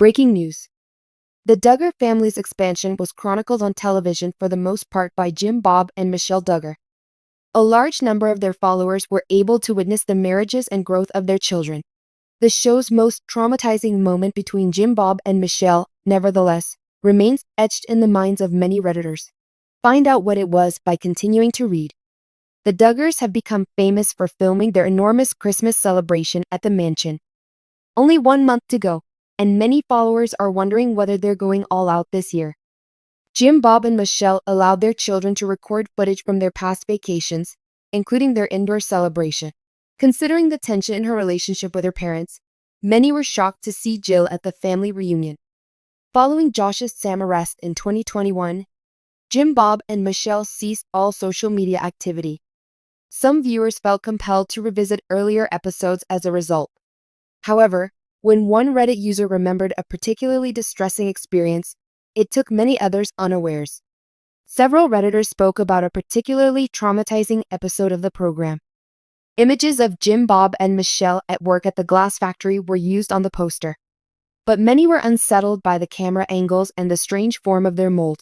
Breaking news. The Duggar family's expansion was chronicled on television for the most part by Jim Bob and Michelle Duggar. A large number of their followers were able to witness the marriages and growth of their children. The show's most traumatizing moment between Jim Bob and Michelle, nevertheless, remains etched in the minds of many Redditors. Find out what it was by continuing to read. The Duggars have become famous for filming their enormous Christmas celebration at the mansion. Only 1 month to go, and many followers are wondering whether they're going all out this year. Jim Bob and Michelle allowed their children to record footage from their past vacations, including their indoor celebration. Considering the tension in her relationship with her parents, many were shocked to see Jill at the family reunion. Following Josh's Sam arrest in 2021, Jim Bob and Michelle ceased all social media activity. Some viewers felt compelled to revisit earlier episodes as a result. However, when one Reddit user remembered a particularly distressing experience, it took many others unawares. Several Redditors spoke about a particularly traumatizing episode of the program. Images of Jim Bob and Michelle at work at the glass factory were used on the poster. But many were unsettled by the camera angles and the strange form of their mold.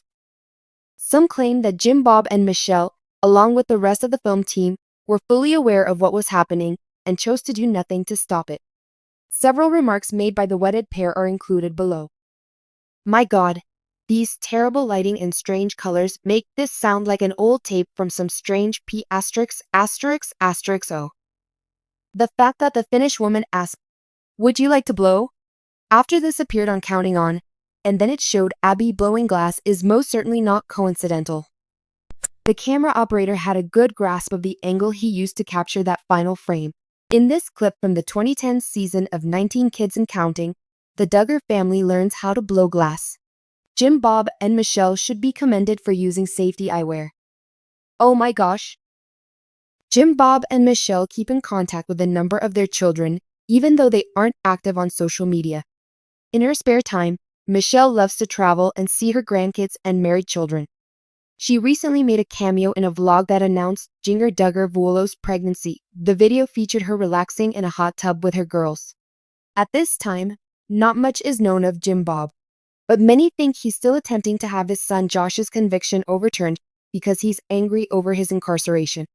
Some claimed that Jim Bob and Michelle, along with the rest of the film team, were fully aware of what was happening and chose to do nothing to stop it. Several remarks made by the wedded pair are included below. My God, these terrible lighting and strange colors make this sound like an old tape from some strange P****************. The fact that the Finnish woman asked, "Would you like to blow?" after this appeared on Counting On, and then it showed Abby blowing glass is most certainly not coincidental. The camera operator had a good grasp of the angle he used to capture that final frame. In this clip from the 2010 season of 19 Kids and Counting, the Duggar family learns how to blow glass. Jim Bob and Michelle should be commended for using safety eyewear. Oh my gosh! Jim Bob and Michelle keep in contact with a number of their children, even though they aren't active on social media. In her spare time, Michelle loves to travel and see her grandkids and married children. She recently made a cameo in a vlog that announced Jinger Duggar Vuolo's pregnancy. The video featured her relaxing in a hot tub with her girls. At this time, not much is known of Jim Bob, but many think he's still attempting to have his son Josh's conviction overturned because he's angry over his incarceration.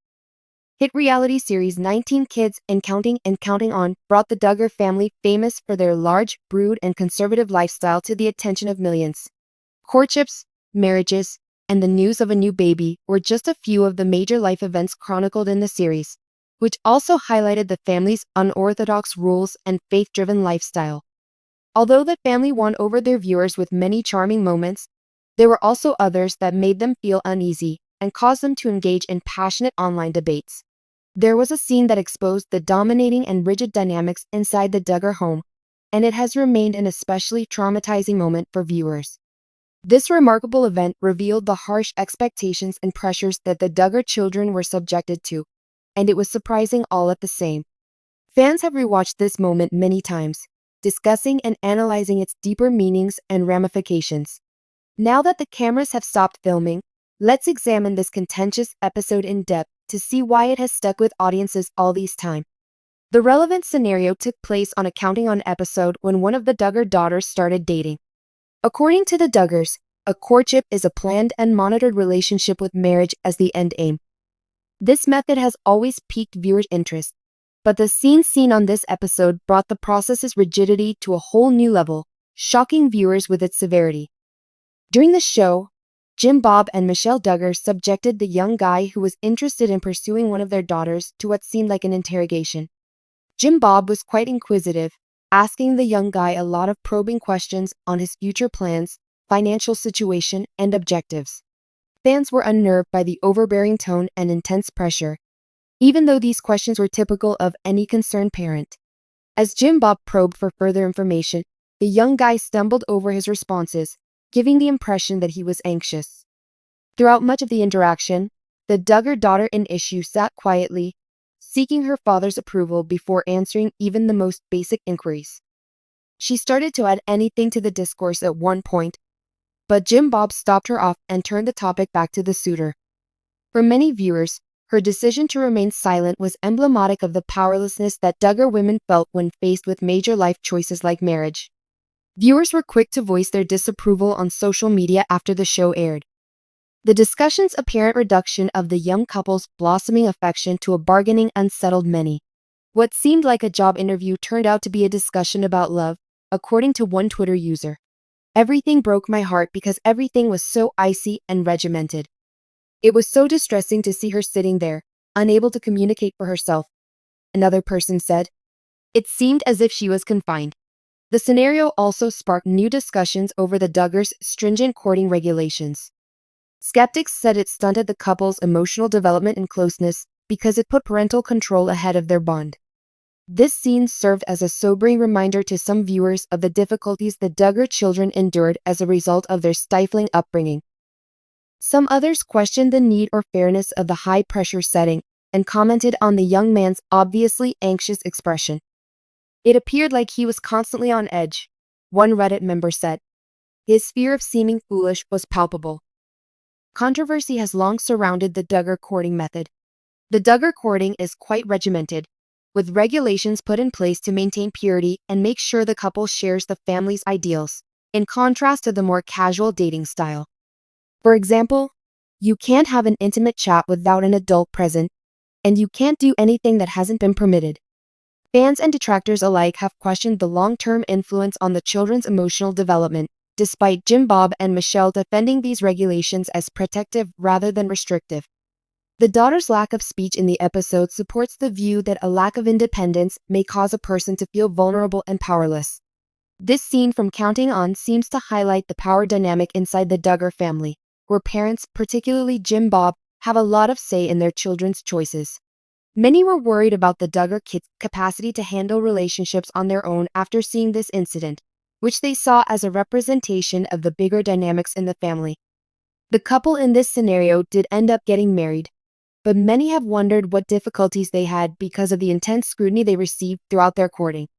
Hit reality series 19 Kids and Counting On brought the Duggar family, famous for their large, brood, and conservative lifestyle, to the attention of millions. Courtships, marriages, and the news of a new baby were just a few of the major life events chronicled in the series, which also highlighted the family's unorthodox rules and faith-driven lifestyle. Although the family won over their viewers with many charming moments, there were also others that made them feel uneasy and caused them to engage in passionate online debates. There was a scene that exposed the dominating and rigid dynamics inside the Duggar home, and it has remained an especially traumatizing moment for viewers. This remarkable event revealed the harsh expectations and pressures that the Duggar children were subjected to, and it was surprising all at the same. Fans have rewatched this moment many times, discussing and analyzing its deeper meanings and ramifications. Now that the cameras have stopped filming, let's examine this contentious episode in depth to see why it has stuck with audiences all this time. The relevant scenario took place on a Counting On episode when one of the Duggar daughters started dating. According to the Duggars, a courtship is a planned and monitored relationship with marriage as the end aim. This method has always piqued viewers' interest, but the scene seen on this episode brought the process's rigidity to a whole new level, shocking viewers with its severity. During the show, Jim Bob and Michelle Duggar subjected the young guy who was interested in pursuing one of their daughters to what seemed like an interrogation. Jim Bob was quite inquisitive, asking the young guy a lot of probing questions on his future plans, financial situation, and objectives. Fans were unnerved by the overbearing tone and intense pressure, even though these questions were typical of any concerned parent. As Jim Bob probed for further information, the young guy stumbled over his responses, giving the impression that he was anxious. Throughout much of the interaction, the Duggar daughter in issue sat quietly, seeking her father's approval before answering even the most basic inquiries. She started to add anything to the discourse at one point, but Jim Bob stopped her off and turned the topic back to the suitor. For many viewers, her decision to remain silent was emblematic of the powerlessness that Duggar women felt when faced with major life choices like marriage. Viewers were quick to voice their disapproval on social media after the show aired. The discussion's apparent reduction of the young couple's blossoming affection to a bargaining unsettled many. What seemed like a job interview turned out to be a discussion about love, according to one Twitter user. Everything broke my heart because everything was so icy and regimented. It was so distressing to see her sitting there, unable to communicate for herself. Another person said, it seemed as if she was confined. The scenario also sparked new discussions over the Duggars' stringent courting regulations. Skeptics said it stunted the couple's emotional development and closeness because it put parental control ahead of their bond. This scene served as a sobering reminder to some viewers of the difficulties the Duggar children endured as a result of their stifling upbringing. Some others questioned the need or fairness of the high-pressure setting and commented on the young man's obviously anxious expression. It appeared like he was constantly on edge, one Reddit member said. His fear of seeming foolish was palpable. Controversy has long surrounded the Duggar courting method. The Duggar courting is quite regimented, with regulations put in place to maintain purity and make sure the couple shares the family's ideals, in contrast to the more casual dating style. For example, you can't have an intimate chat without an adult present, and you can't do anything that hasn't been permitted. Fans and detractors alike have questioned the long-term influence on the children's emotional development, despite Jim Bob and Michelle defending these regulations as protective rather than restrictive. The daughter's lack of speech in the episode supports the view that a lack of independence may cause a person to feel vulnerable and powerless. This scene from Counting On seems to highlight the power dynamic inside the Duggar family, where parents, particularly Jim Bob, have a lot of say in their children's choices. Many were worried about the Duggar kids' capacity to handle relationships on their own after seeing this incident, which they saw as a representation of the bigger dynamics in the family. The couple in this scenario did end up getting married, but many have wondered what difficulties they had because of the intense scrutiny they received throughout their courting.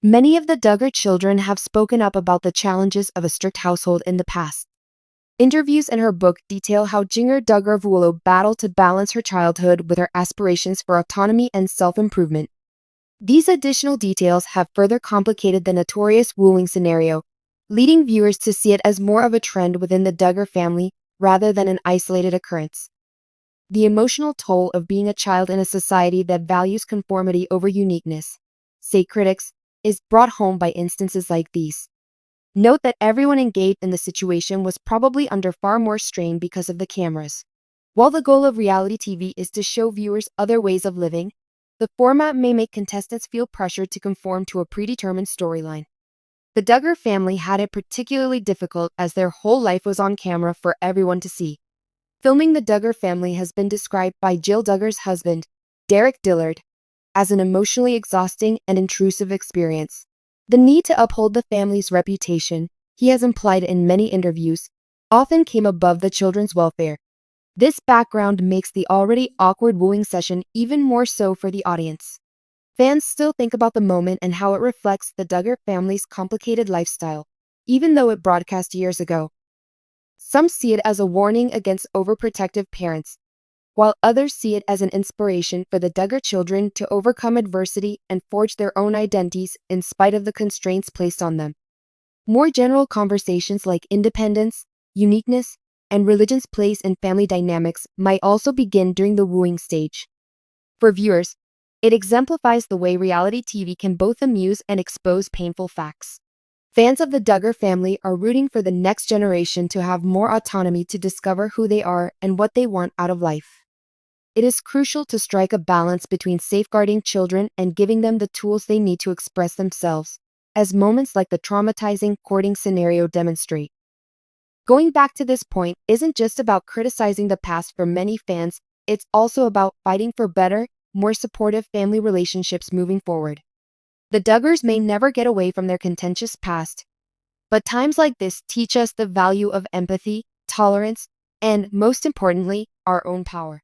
Many of the Duggar children have spoken up about the challenges of a strict household in the past. Interviews in her book detail how Jinger Duggar Vuolo battled to balance her childhood with her aspirations for autonomy and self-improvement. These additional details have further complicated the notorious wooing scenario, leading viewers to see it as more of a trend within the Duggar family rather than an isolated occurrence. The emotional toll of being a child in a society that values conformity over uniqueness, say critics, is brought home by instances like these. Note that everyone engaged in the situation was probably under far more strain because of the cameras. While the goal of reality TV is to show viewers other ways of living, the format may make contestants feel pressured to conform to a predetermined storyline. The Duggar family had it particularly difficult as their whole life was on camera for everyone to see. Filming the Duggar family has been described by Jill Duggar's husband, Derek Dillard, as an emotionally exhausting and intrusive experience. The need to uphold the family's reputation, he has implied in many interviews, often came above the children's welfare. This background makes the already awkward wooing session even more so for the audience. Fans still think about the moment and how it reflects the Duggar family's complicated lifestyle, even though it broadcast years ago. Some see it as a warning against overprotective parents, while others see it as an inspiration for the Duggar children to overcome adversity and forge their own identities in spite of the constraints placed on them. More general conversations like independence, uniqueness, and religion's place in family dynamics might also begin during the wooing stage. For viewers, it exemplifies the way reality TV can both amuse and expose painful facts. Fans of the Duggar family are rooting for the next generation to have more autonomy to discover who they are and what they want out of life. It is crucial to strike a balance between safeguarding children and giving them the tools they need to express themselves, as moments like the traumatizing courting scenario demonstrate. Going back to this point isn't just about criticizing the past for many fans, it's also about fighting for better, more supportive family relationships moving forward. The Duggars may never get away from their contentious past, but times like this teach us the value of empathy, tolerance, and, most importantly, our own power.